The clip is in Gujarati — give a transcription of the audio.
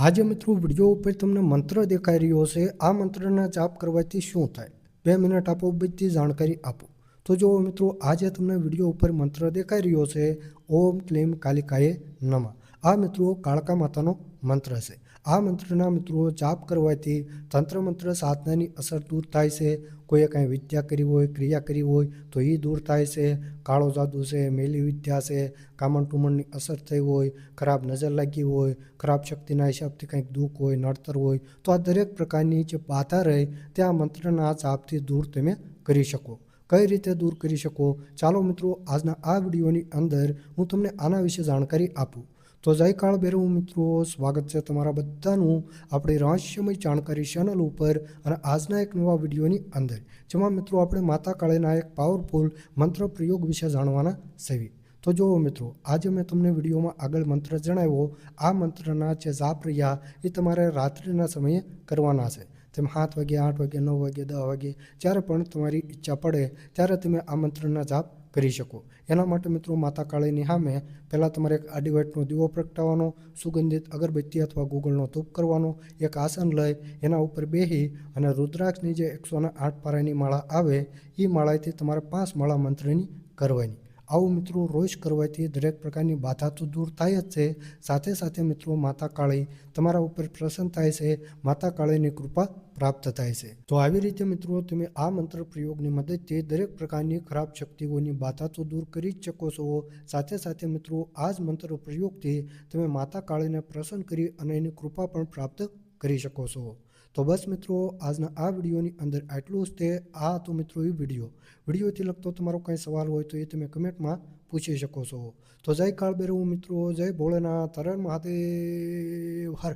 આજે મિત્રો વિડીયો ઉપર તમને મંત્ર દેખાઈ રહ્યો છે। આ મંત્રના જાપ કરવાથી શું થાય? 2 મિનિટ આપો, બધી જાણકારી આપો। તો જો મિત્રો આજે તમને વિડીયો ઉપર મંત્ર દેખાઈ રહ્યો છે, ઓમ ક્લીમ કાલિકાએ નમઃ। આ મિત્રો કાળકા માતાનો મંત્ર છે। આ મંત્રના મિત્રો જાપ કરવાથી તંત્ર મંત્ર સાધનાની અસર દૂર થાય છે। કોઈએ કાંઈ વિદ્યા કરી હોય, ક્રિયા કરી હોય તો એ દૂર થાય છે। કાળો જાદુ છે, મેલી વિદ્યા છે, કામણ ટુમણની અસર થઈ હોય, ખરાબ નજર લાગી હોય, ખરાબ શક્તિના હિસાબથી કંઈક દુઃખ હોય, નડતર હોય, તો આ દરેક પ્રકારની જે બાધા રહે તે આ મંત્રના જાપથી દૂર તમે કરી શકો। કઈ રીતે દૂર કરી શકો? ચાલો મિત્રો આજના આ વિડીયોની અંદર હું તમને આના વિશે જાણકારી આપું। તો જય કાળ ભૈરવ મિત્રો, સ્વાગત છે તમારા બધાનું આપણી રહસ્યમય જાણકારી ચેનલ ઉપર અને આજના એક નવા વિડીયોની અંદર, જેમાં મિત્રો આપણે માતા કાળીના એક પાવરફુલ મંત્ર પ્રયોગ વિશે જાણવાના છીએ। તો જુઓ મિત્રો, આજે મેં તમને વિડીયોમાં આગળ મંત્ર જણાવ્યો, આ મંત્રના જે જાપ રહ્યા એ તમારે રાત્રિના સમયે કરવાના છે। તેમ 7 વાગે, 8 વાગે, 9 વાગે, 10 વાગે, જ્યારે પણ તમારી ઈચ્છા પડે ત્યારે તમે આ મંત્રના જાપ કરી શકો। એના માટે મિત્રો માતા કાળીની સામે પહેલાં તમારે એક આડી વાટનો દીવો પ્રગટાવવાનો, સુગંધિત અગરબત્તી અથવા ગુગળનો ધૂપ કરવાનો, એક આસન લઈ એના ઉપર બેસી અને રુદ્રાક્ષની જે 108 પારાની માળા આવે એ માળાથી તમારે 5 માળા મંત્રની કરવાની। આવું મિત્રો રોજ કરવાથી દરેક પ્રકારની બાધા તો દૂર થાય જ છે, સાથે સાથે મિત્રો માતા કાળી તમારા ઉપર પ્રસન્ન થાય છે, માતા કાળીની કૃપા પ્રાપ્ત થાય છે। તો આવી રીતે મિત્રો તમે આ મંત્ર પ્રયોગની મદદથી દરેક પ્રકારની ખરાબ શક્તિઓની બાધા તો દૂર કરી જ શકો છો। સાથે સાથે મિત્રો આ જ મંત્ર પ્રયોગથી તમે માતા કાળીને પ્રસન્ન કરી અને એની કૃપા પણ પ્રાપ્ત કરી શકો છો। તો બસ મિત્રો આજના આ વિડીયોની અંદર આટલું જ તે। આ તો મિત્રો એ વિડીયોથી લગતો તમારો કંઈ સવાલ હોય તો એ તમે કમેન્ટમાં પૂછી શકો છો। તો જય કાળ ભૈરવ મિત્રો, જય ભોળેનાથ, હર હર મહાદેવ, હર।